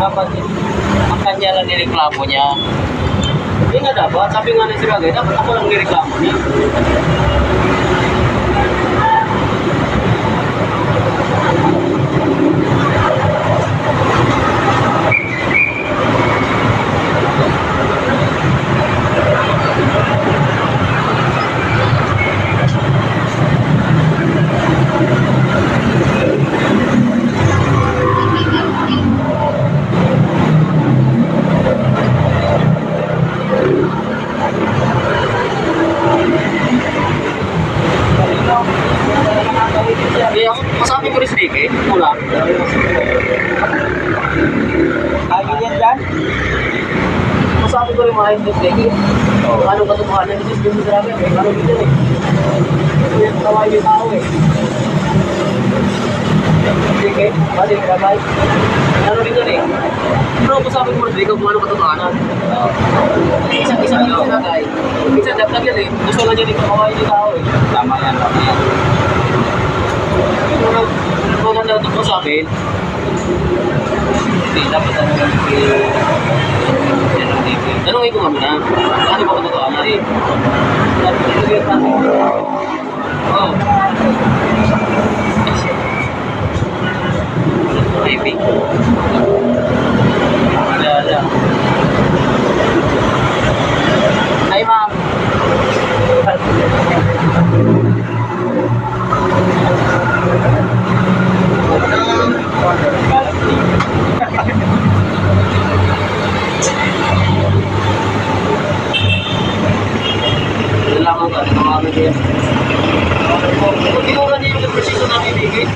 Dapat ang kanya lang nireklamo niya. Hindi nga dapat, sabi nga na si Ragay, dapat ako lang nireklamo niya. Hindi ako, masabi ko rin si Ricky, mula. Lagi yan dyan? Masabi ko rin mga hindi si Ricky. Ano katotohanan ni Sis Jimmy Dragon? Ano dito eh? Ito yung tawain yung tao eh. Ricky, bali, gabay. Ano dito eh? Pero masabi ko rin Ricky kung ano katotohanan. Isa-isa yung sinagay. Isa dagdag yan eh. Gusto lang niya rin kawain yung tao eh. Tama yan, tama yan. Kung maganda ito po sa akin, hindi, dapat talaga tanongin ko nga muna, ano ba katotohanan eh? Dapat ilagay natin. Oo. Maybe.